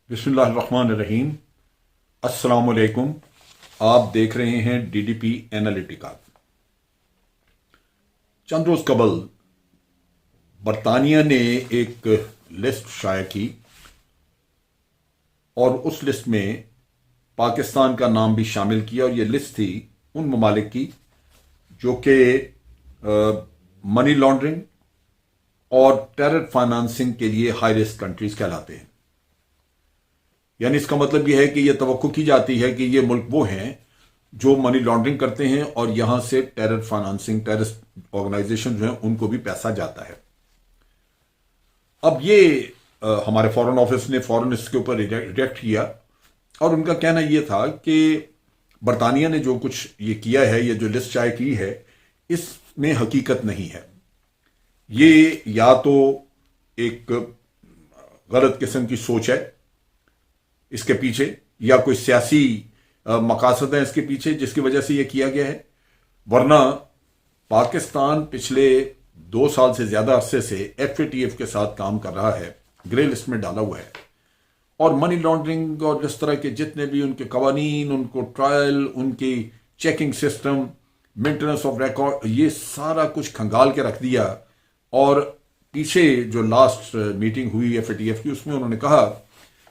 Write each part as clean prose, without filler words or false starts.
बिस्मिल्लाहिर्रहमानिर्रहीम। अस्सलाम वालेकुम। आप देख रहे हैं डीडीपी एनालिटिका। चंद रोज कबल बरतानिया ने एक लिस्ट शाया की और उस लिस्ट में पाकिस्तान का नाम भी शामिल किया, और यह लिस्ट थी उन ममालिक की जो कि मनी लॉन्ड्रिंग और टेरर फाइनेंसिंग के लिए हाई रिस्क कंट्रीज कहलाते हैं। यानी इसका मतलब यह है कि यह तवक्को की जाती है कि ये मुल्क वो हैं जो मनी लॉन्ड्रिंग करते हैं और यहां से टेरर फाइनेंसिंग, टेररिस्ट ऑर्गेनाइजेशन जो हैं उनको भी पैसा जाता है। अब ये हमारे फॉरेन ऑफिस ने फौरन इसके ऊपर रिएक्ट किया और उनका कहना यह था कि बरतानिया ने जो कुछ ये किया है, ये जो लिस्ट शाया की है, इसमें हकीकत नहीं है। ये या तो एक गलत किस्म की सोच है इसके पीछे, या कोई सियासी मकासद है इसके पीछे जिसकी वजह से यह किया गया है। वरना पाकिस्तान पिछले 2 साल से ज्यादा अरसे से FATF के साथ काम कर रहा है, ग्रे लिस्ट में डाला हुआ है, और मनी लॉन्ड्रिंग और इस तरह के जितने भी उनके कवानीन, उनको ट्रायल, उनकी checking system, maintenance of record, ये सारा कुछ खंगाल के रख दिया। और पीछे जो लास्ट मीटिंग हुई FATF की, उसमें उन्होंने कहा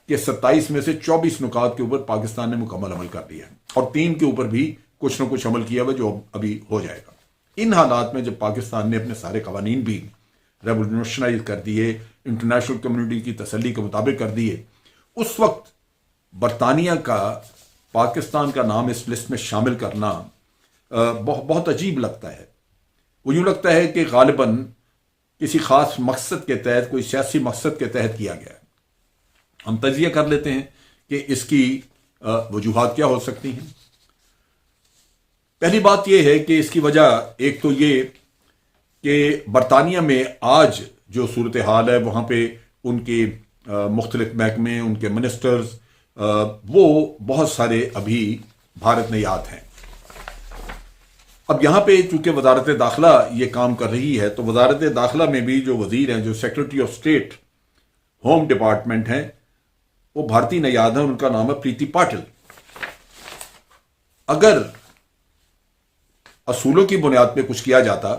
कि 27 में से 24 नुकात के ऊपर पाकिस्तान ने मुकम्मल अमल कर दिया और 3 के ऊपर भी कुछ ना कुछ अमल किया हुआ जो अभी हो जाएगा। इन हालात में जब पाकिस्तान ने अपने सारे कवानीन भी रेवोल्यूशनाइज कर दिए, इंटरनेशनल कम्युनिटी की तसल्ली के मुताबिक कर दिए, उस वक्त बरतानिया का पाकिस्तान का नाम इस लिस्ट में शामिल करना बहुत अजीब लगता है। वो यूं लगता है कि गालिबन किसी खास मकसद के तहत, कोई सियासी मकसद के तहत किया गया है। हम तजिया कर लेते हैं कि इसकी वजूहात क्या हो सकती हैं। पहली बात यह है कि इसकी वजह एक तो ये कि बरतानिया में आज जो सूरत हाल है, वहां पे उनके मुख्तलिफ महकमे, उनके मिनिस्टर्स, वो बहुत सारे अभी भारत नयाद हैं। अब यहां पे चूंकि वजारत दाखिला ये काम कर रही है, तो वजारत दाखिला में भी जो वजीर हैं, जो secretary of state home department हैं, वो भारतीय नयाद है, उनका नाम है प्रीति पाटिल। अगर असूलों की बुनियाद पे कुछ किया जाता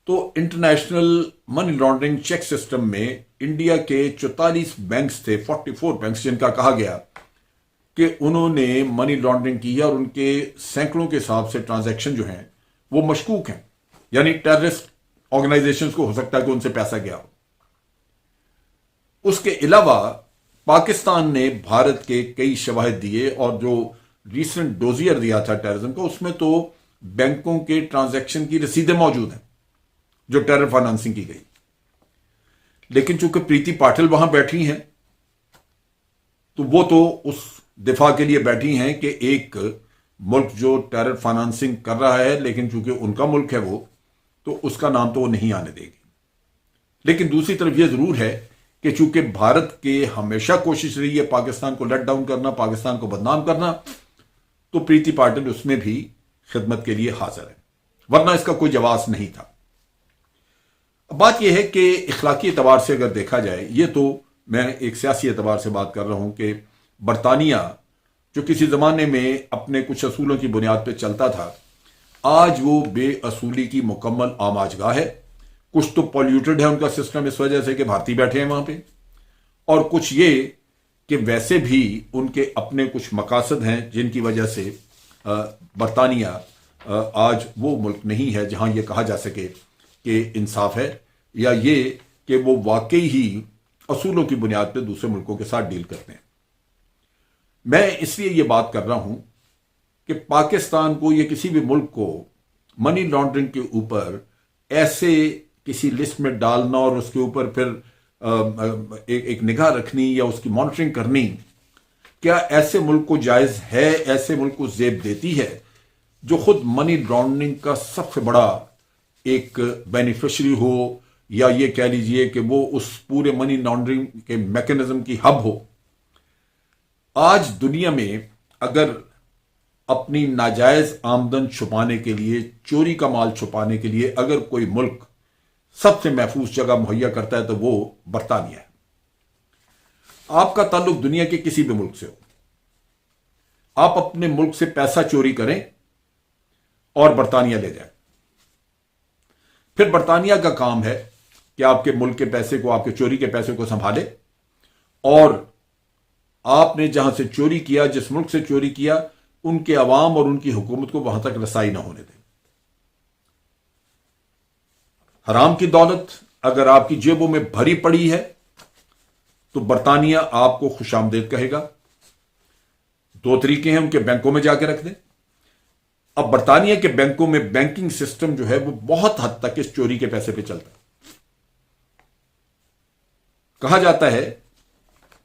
तो international money laundering check system में इंडिया के 44 बैंक्स थे, 44 बैंक्स, जिनका कहा गया कि उन्होंने मनी लॉन्ड्रिंग की है और उनके सैकड़ों के हिसाब से ट्रांजैक्शन जो हैं वो मशकूक हैं। यानी टेररिस्ट ऑर्गेनाइजेशंस को हो सकता है कि उनसे पैसा गया हो। उसके अलावा पाकिस्तान ने भारत के कई शवाहिद दिए, और जो रीसेंट डोजियर दिया था टेररिज्म को, उसमें तो बैंकों के ट्रांजैक्शन की रसीदें मौजूद हैं जो टेरर फाइनेंसिंग की गई। लेकिन चूंकि प्रीति पाटिल वहां बैठी हैं, तो वो तो उस दिफा के लिए बैठी हैं कि एक मुल्क जो टेरर फाइनेंसिंग कर रहा है, लेकिन चूंकि उनका मुल्क है वो, तो उसका नाम तो वो नहीं आने देगी। लेकिन दूसरी तरफ यह जरूर है कि चूंकि भारत के हमेशा कोशिश रही है पाकिस्तान को लेट डाउन करना, पाकिस्तान को बदनाम करना, तो प्रीति पाटिल उसमें भी खिदमत के लिए हाजिर है, वरना इसका कोई जवाब नहीं था। अब बात यह है कि इखलाकी एतबार से अगर देखा जाए, ये तो मैं एक सियासी एतबार से बात कर रहा हूं कि बरतानिया जो किसी जमाने में अपने कुछ असूलों की बुनियाद पर चलता था, आज वो बेअसूली की मुकम्मल आमाजगाह है। कुछ तो पॉल्यूटेड है उनका सिस्टम इस वजह से कि भारतीय बैठे हैं वहां पे, और कुछ ये कि वैसे भी उनके अपने कुछ मकासद हैं जिनकी वजह से बरतानिया आज वो मुल्क नहीं है जहां ये कहा जा सके कि इंसाफ है, या ये कि वो वाकई ही असूलों की बुनियाद पर दूसरे मुल्कों के साथ डील करते हैं। मैं इसलिए ये बात कर रहा हूं कि पाकिस्तान को, या किसी भी मुल्क को, मनी लॉन्ड्रिंग के ऊपर ऐसे किसी लिस्ट में डालना और उसके ऊपर फिर एक निगाह रखनी या उसकी मॉनिटरिंग करनी, क्या ऐसे मुल्क को जायज है, ऐसे मुल्क को जेब देती है जो खुद मनी लॉन्ड्रिंग का सबसे बड़ा एक बेनिफिशियरी हो, या ये कह लीजिए कि वो उस पूरे मनी लॉन्ड्रिंग के मैकेनिज्म की हब हो। आज दुनिया में अगर अपनी नाजायज आमदन छुपाने के लिए, चोरी का माल छुपाने के लिए अगर कोई मुल्क सबसे महफूज जगह मुहैया करता है तो वो बरतानिया है। आपका ताल्लुक दुनिया के किसी भी मुल्क से हो, आप अपने मुल्क से पैसा चोरी करें और बरतानिया ले जाएं, फिर बरतानिया का काम है कि आपके मुल्क के पैसे को, आपके चोरी के पैसे को संभाले, और आपने जहां से चोरी किया, जिस मुल्क से चोरी किया, उनके अवाम और उनकी हुकूमत को वहां तक रसाई ना होने दें। हराम की दौलत अगर आपकी जेबों में भरी पड़ी है तो बरतानिया आपको खुशामदेद कहेगा। दो तरीके हैं, उनके बैंकों में जाके रख दें। अब बरतानिया के बैंकों में बैंकिंग सिस्टम जो है वो बहुत हद तक इस चोरी के पैसे पे चलता है। कहा जाता है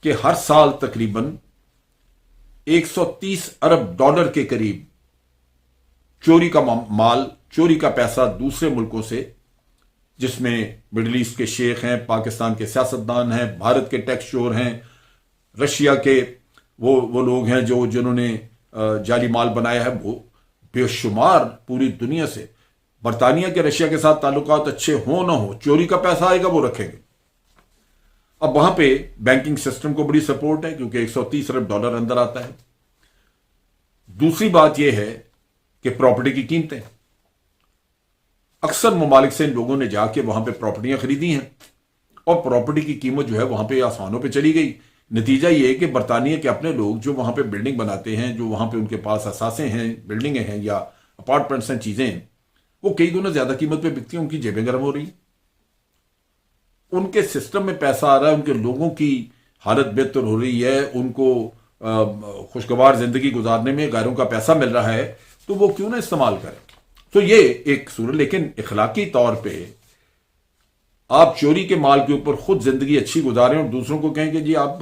कि हर साल तकरीबन 130 अरब डॉलर के करीब चोरी का माल, चोरी का पैसा दूसरे मुल्कों से, जिसमें मिडिल ईस्ट के शेख हैं, पाकिस्तान के सियासतदान हैं, भारत के टैक्स चोर हैं, रशिया के वो लोग हैं जिन्होंने जाली माल बनाया है, वो बेशुमार पूरी दुनिया से, बरतानिया के रशिया के साथ ताल्लुकात अच्छे हो ना हो, चोरी का पैसा आएगा वो रखेंगे। अब वहां पे बैंकिंग सिस्टम को बड़ी सपोर्ट है क्योंकि 130 अरब डॉलर अंदर आता है। दूसरी बात यह है कि प्रॉपर्टी की कीमतें, अक्सर ममालिक से इन लोगों ने जाके वहां पे प्रॉपर्टियां खरीदी हैं और प्रॉपर्टी की कीमत जो है वहां पे आसमानों पे चली गई। नतीजा ये है कि बरतानिया के अपने लोग जो वहां पे बिल्डिंग बनाते हैं, जो वहां पे उनके पास असासे हैं, बिल्डिंगें हैं या अपार्टमेंट्स हैं, चीजें हैं, वो कई गुना ज्यादा कीमत पे बिकती हैं, उनकी जेबें गर्म हो रही, उनके सिस्टम में पैसा आ रहा है, उनके लोगों की हालत बेहतर हो रही है, उनको खुशगवार जिंदगी गुजारने में गैरों का पैसा मिल रहा है, तो वो क्यों ना इस्तेमाल करें। तो ये एक सूरत, लेकिन इखलाकी तौर पे आप चोरी के माल के ऊपर खुद जिंदगी अच्छी गुजारें और दूसरों को कहें कि जी आप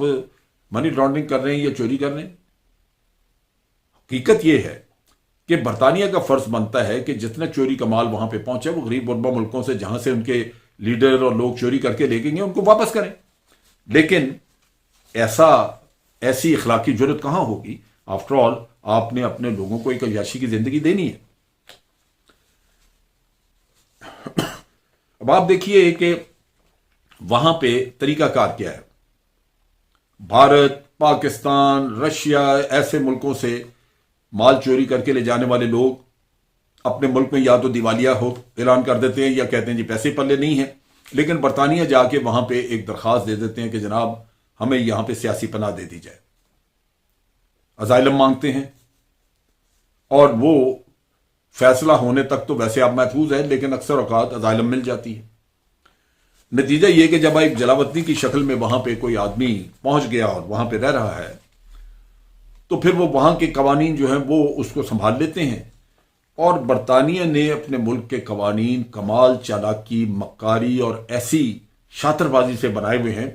मनी लॉन्ड्रिंग कर रहे हैं या चोरी कर रहे हैं। हकीकत यह है कि बरतानिया का फर्ज बनता है कि जितना चोरी का माल वहां पे पहुंचे वो गरीब गुरबा मुल्कों से, जहां से उनके लीडर और लोग चोरी करके ले गए, उनको वापस करें। लेकिन ऐसी इखलाकी जरूरत कहां होगी? आफ्टर ऑल आपने अपने लोगों को एक अय्याशी की जिंदगी देनी है। अब आप देखिए कि वहां पे तरीकाकार क्या है। भारत, पाकिस्तान, रशिया, ऐसे मुल्कों से माल चोरी करके ले जाने वाले लोग अपने मुल्क में या तो दिवालिया हो ऐलान कर देते हैं या कहते हैं जी पैसे पल्ले नहीं है, लेकिन बरतानिया जाके वहां पे एक दरखास्त दे देते हैं कि जनाब हमें यहां पे सियासी पनाह दे दी जाए, अजाइलम मांगते हैं, और वो फैसला होने तक तो वैसे आप महफूज है, लेकिन अक्सर औकात अजाइलम मिल जाती है। नतीजा यह कि जब एक जलावतनी की शक्ल में वहां पे कोई आदमी पहुंच गया और वहां पे रह रहा है, तो फिर वो वहां के कवानीन जो हैं वो उसको संभाल लेते हैं। और बरतानिया ने अपने मुल्क के कवानीन कमाल, चालाकी, मक्कारी और ऐसी शातरबाजी से बनाए हुए हैं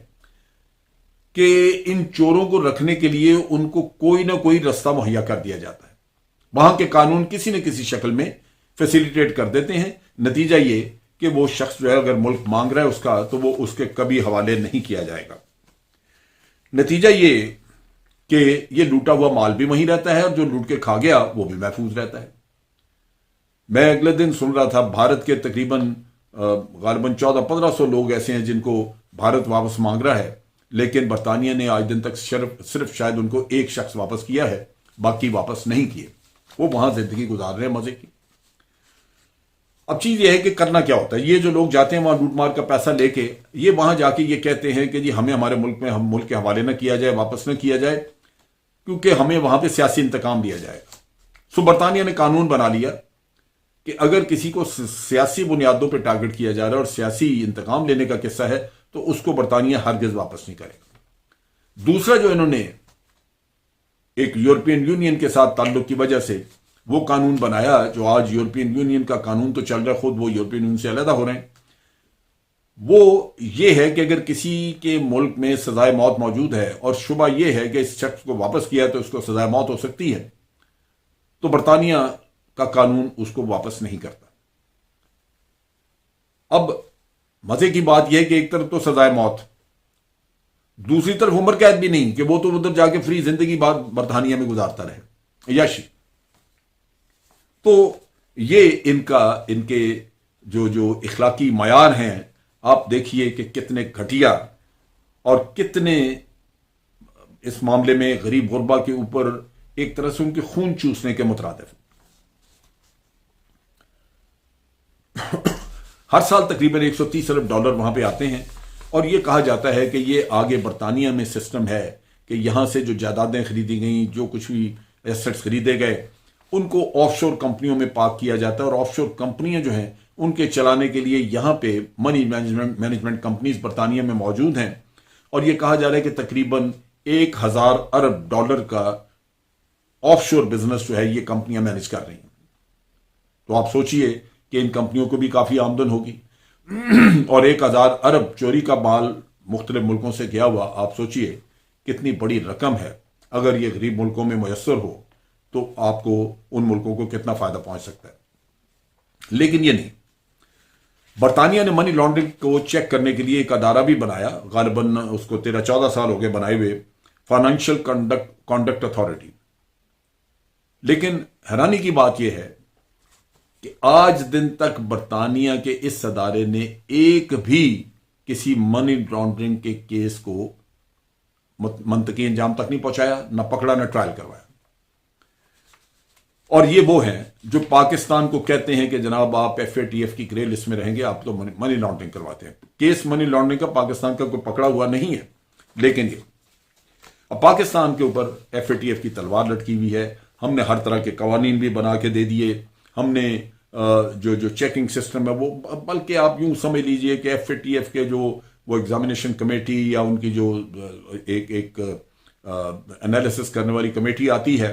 कि इन चोरों को रखने के लिए उनको कोई ना कोई रास्ता मुहैया कर दिया जाता है। वहां के कानून किसी न किसी शक्ल में फैसिलिटेट कर देते हैं। नतीजा ये कि वो शख्स जो है अगर मुल्क मांग रहा है उसका, तो वो उसके कभी हवाले नहीं किया जाएगा। नतीजा ये कि ये लूटा हुआ माल भी वहीं रहता है और जो लूट के खा गया वो भी महफूज रहता है। मैं अगले दिन सुन रहा था भारत के तकरीबन गालिबन 1400-1500 लोग ऐसे हैं जिनको भारत वापस मांग रहा है, लेकिन बरतानिया ने आज दिन तक सिर्फ शायद उनको एक शख्स वापस किया है, बाकी वापस नहीं किए। वो वहां जिंदगी गुजार रहे हैं मजे की। अब चीज ये है कि करना क्या होता है। ये जो लोग जाते हैं वहां लूट मार का पैसा लेके, ये वहां जाके ये कहते हैं कि जी हमें हमारे मुल्क में हम मुल्क के हवाले न किया जाए, वापस न किया जाए, क्योंकि हमें वहां पे सियासी इंतकाम दिया जाएगा। सो बरतानिया ने कानून बना लिया कि अगर किसी को सियासी बुनियादों पर टारगेट किया जा रहा है और सियासी इंतकाम लेने का किस्सा है तो उसको बरतानिया हरगिज वापस नहीं करेगा। दूसरा जो इन्होंने एक यूरोपियन यूनियन के साथ ताल्लुक की वजह से वो कानून बनाया, जो आज यूरोपियन यूनियन का कानून तो चल रहा है, खुद वो यूरोपियन यूनियन से अलहदा हो रहे हैं, वो ये है कि अगर किसी के मुल्क में सजाए मौत मौजूद है और शुबा ये है कि इस शख्स को वापस किया तो उसको सजाए मौत हो सकती है, तो बरतानिया का कानून उसको वापस नहीं करता। अब मजे की बात यह है कि एक तरफ तो सजाए मौत, दूसरी तरफ उम्र कैद भी नहीं कि वो तो उधर जाके फ्री जिंदगी बाद बरतानिया में गुजारता रहे यशी। तो ये इनके जो इखलाकी मयार हैं, आप देखिए कि कितने घटिया और कितने इस मामले में गरीब गुरबा के ऊपर एक तरह से उनके खून चूसने के मुतरादिफ। हर साल तकरीबन $130 अरब वहां पे आते हैं, और ये कहा जाता है कि ये आगे बरतानिया में सिस्टम है कि यहां से जो जायदादें खरीदी गई, जो कुछ भी एसेट्स खरीदे गए, उनको ऑफशोर कंपनियों में पार्क किया जाता है, और ऑफशोर कंपनियां जो हैं उनके चलाने के लिए यहां पे मनी मैनेजमेंट कंपनीज बरतानिया में मौजूद हैं। और ये कहा जा रहा है कि तकरीबन $1000 अरब का ऑफशोर बिजनेस जो है ये कंपनियां मैनेज कर रही हैं। तो आप सोचिए कि इन कंपनियों को भी काफी आमदन होगी, और 1000 अरब चोरी का माल मुख्तलिफ मुल्कों से गया हुआ, आप सोचिए कितनी बड़ी रकम है। अगर ये गरीब मुल्कों में मुयस्सर हो तो आपको उन मुल्कों को कितना फायदा पहुंच सकता है। लेकिन ये नहीं, बरतानिया ने मनी लॉन्ड्रिंग को चेक करने के लिए एक अदारा भी बनाया, गालिबन उसको 13-14 साल हो गए बनाए हुए, फाइनेंशियल कॉन्डक्ट अथॉरिटी। लेकिन हैरानी की बात यह है कि आज दिन तक बरतानिया के इस अदारे ने एक भी किसी मनी लॉन्ड्रिंग के केस को मंतकी अंजाम तक नहीं पहुंचाया, न पकड़ा, न ट्रायल करवाया। और ये वो हैं जो पाकिस्तान को कहते हैं कि जनाब आप FATF की ग्रे लिस्ट में रहेंगे, आप तो मनी लॉन्ड्रिंग करवाते हैं। केस मनी लॉन्ड्रिंग का पाकिस्तान का कोई पकड़ा हुआ नहीं है। लेकिन ये अब पाकिस्तान के ऊपर FATF की तलवार लटकी हुई है। हमने हर तरह के कवानीन भी बना के दे दिए, हमने जो चेकिंग सिस्टम है वो, बल्कि आप यूं समझ लीजिए कि FATF के जो वो एग्जामिनेशन कमेटी या उनकी जो एक एनालिसिस करने वाली कमेटी आती है,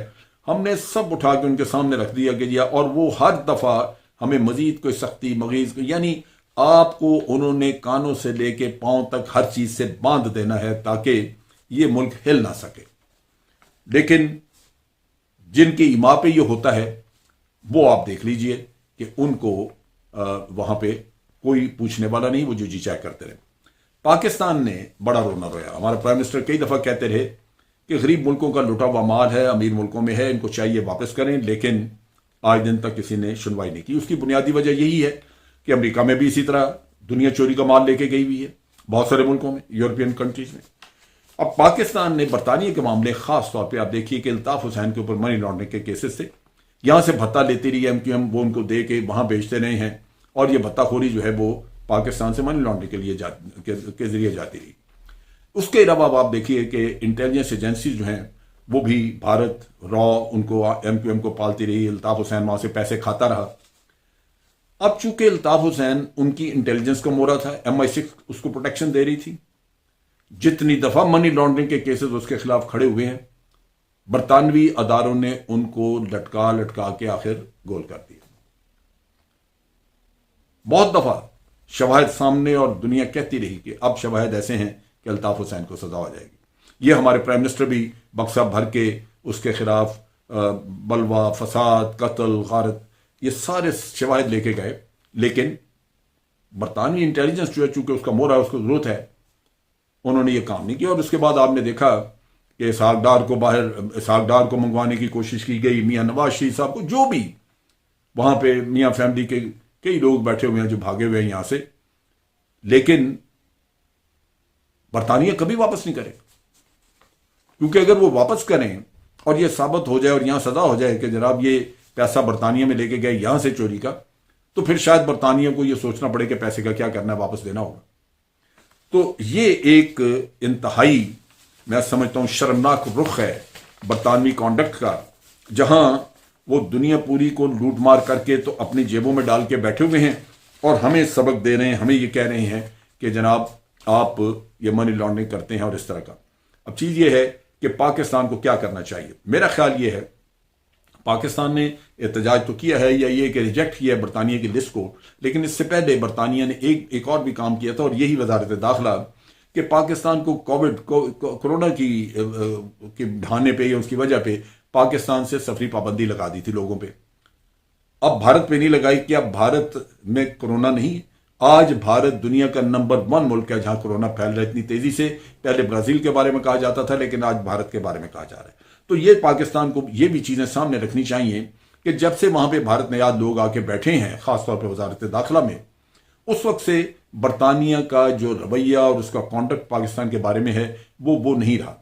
हमने सब उठा के उनके सामने रख दिया गया, और वो हर दफा हमें मजीद कोई सख्ती मगीज, यानी आपको उन्होंने कानों से लेके पांव तक हर चीज से बांध देना है ताकि ये मुल्क हिल ना सके। लेकिन जिनकी इमा पे ये होता है वो आप देख लीजिए कि उनको वहां पे कोई पूछने वाला नहीं, वो जो जी चाहे करते रहे। पाकिस्तान ने बड़ा रोना रोया। हमारा प्राइम मिनिस्टर कई दफा कहते रहे कि गरीब मुल्कों का लुटा हुआ माल है, अमीर मुल्कों में है, इनको चाहिए वापस करें, लेकिन आज दिन तक किसी ने सुनवाई नहीं की। उसकी बुनियादी वजह यही है कि अमेरिका में भी इसी तरह दुनिया चोरी का माल लेके गई हुई है, बहुत सारे मुल्कों में, यूरोपियन कंट्रीज में। अब पाकिस्तान ने बरतानिया के मामले खास तौर पर आप देखिए कि अल्ताफ हुसैन के ऊपर मनी लॉन्ड्रिंग के केसेस थे, यहां से भत्ता लेती रही MQM, वो उनको दे के वहां बेचते रहे हैं, और ये भत्ताखोरी जो है वो पाकिस्तान से मनी लॉन्ड्रिंग के लिए के जरिए जाती रही। उसके अलावा आप देखिए कि इंटेलिजेंस एजेंसी जो हैं वो भी भारत उनको MQM को पालती रही, अल्ताफ हुसैन वहां से पैसे खाता रहा। अब चूंकि अल्ताफ हुसैन उनकी इंटेलिजेंस का मोहरा था, MI6 उसको प्रोटेक्शन दे रही थी, जितनी दफा मनी लॉन्ड्रिंग के केसेस उसके खिलाफ खड़े हुए हैं, बरतानवी अदारों ने उनको लटका लटका के आखिर गोल कर दिया। बहुत दफा शवाहिद सामने और दुनिया कहती रही कि अब शवाहिद ऐसे हैं कि अल्ताफ हुसैन को सजा हो जाएगी। ये हमारे प्राइम मिनिस्टर भी बक्सा भर के उसके खिलाफ बलवा, फसाद, कत्ल, गारत, ये सारे शवाहिद लेके गए, लेकिन बरतानवी इंटेलिजेंस जो है चूंकि उसका मोहरा है, उसको जरूरत है, उन्होंने ये काम नहीं किया। और उसके बाद आपने देखा कि इसहाक डार को मंगवाने की कोशिश की गई, मियां नवाज शरीफ साहब को, जो भी वहां पे मियां फैमिली के कई लोग बैठे हुए हैं जो भागे हुए हैं यहां से, लेकिन बरतानिया कभी वापस नहीं करे, क्योंकि अगर वो वापस करें और ये साबित हो जाए और यहां सजा हो जाए कि जनाब ये पैसा बरतानिया में लेके गए यहां से चोरी का, तो फिर शायद बरतानिया को ये सोचना पड़े कि पैसे का क्या करना है, वापस देना होगा। तो ये एक इंतहाई, मैं समझता हूं, शर्मनाक रुख है बरतानवी कॉन्डक्ट का, जहां वो दुनिया पूरी को लूट मार करके तो अपनी जेबों में डाल के बैठे हुए हैं और हमें सबक दे रहे हैं, हमें ये कह रहे हैं कि जनाब आप ये मनी लॉन्ड्रिंग करते हैं और इस तरह का। अब चीज ये है कि पाकिस्तान को क्या करना चाहिए। मेरा ख्याल ये है, पाकिस्तान ने एहतजाज तो किया है या ये कि रिजेक्ट किया है बरतानिया की लिस्ट को, लेकिन इससे पहले बरतानिया ने एक और भी काम किया था, और यही वजारत दाखिला कि पाकिस्तान को कोरोना की ढाने पे या उसकी वजह पे पाकिस्तान से सफरी पाबंदी लगा दी थी लोगों पे। अब भारत पे नहीं लगाई कि अब भारत में कोरोना नहीं। आज भारत दुनिया का नंबर 1 मुल्क है जहां कोरोना फैल रहा है इतनी तेजी से। पहले ब्राजील के बारे में कहा जाता था, लेकिन आज भारत के बारे में कहा जा रहा है। तो ये पाकिस्तान को ये भी चीजें सामने रखनी चाहिए कि जब से वहां पे भारत में याद लोग आके बैठे हैं, खासतौर पर वजारत दाखिला में, उस वक्त से बरतानिया का जो रवैया और उसका कॉन्डक्ट पाकिस्तान के बारे में है वो नहीं रहा।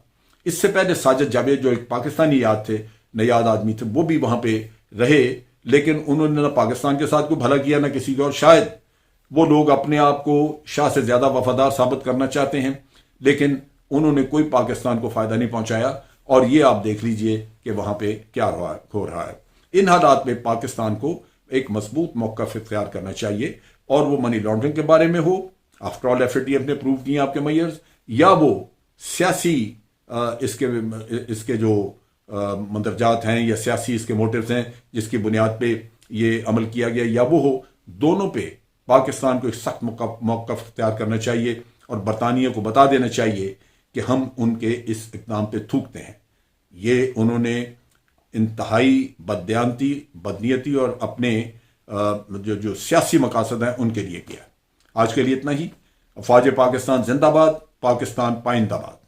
اس سے پہلے ساجد جاوید جو ایک پاکستانی یاد تھے، نیاد آدمی تھے، وہ بھی وہاں پہ رہے، لیکن انہوں نے نہ پاکستان کے ساتھ کوئی بھلا کیا نہ کسی کو، اور شاید وہ لوگ اپنے آپ کو شاہ سے زیادہ وفادار ثابت کرنا چاہتے ہیں، لیکن انہوں نے کوئی پاکستان کو فائدہ نہیں پہنچایا، اور یہ آپ دیکھ لیجئے کہ وہاں پہ کیا ہو رہا ہے۔ ان حالات میں پاکستان کو ایک مضبوط موقف اختیار کرنا چاہیے، اور وہ منی لانڈرنگ کے بارے میں ہو، آفٹر آل FATF نے پروو کیے آپ کے میئرز، یا وہ سیاسی اس کے جو مندرجات ہیں یا سیاسی اس کے موٹیوز ہیں جس کی بنیاد پہ یہ عمل کیا گیا، یا وہ ہو، دونوں پہ پاکستان کو ایک سخت موقف اختیار کرنا چاہیے، اور برطانیہ کو بتا دینا چاہیے کہ ہم ان کے اس اقدام پہ تھوکتے ہیں۔ یہ انہوں نے انتہائی بددیانتی، بدنیتی اور اپنے جو سیاسی مقاصد ہیں ان کے لیے کیا۔ آج کے لیے اتنا ہی۔ افواج پاکستان زندہ باد، پاکستان پائندہ باد۔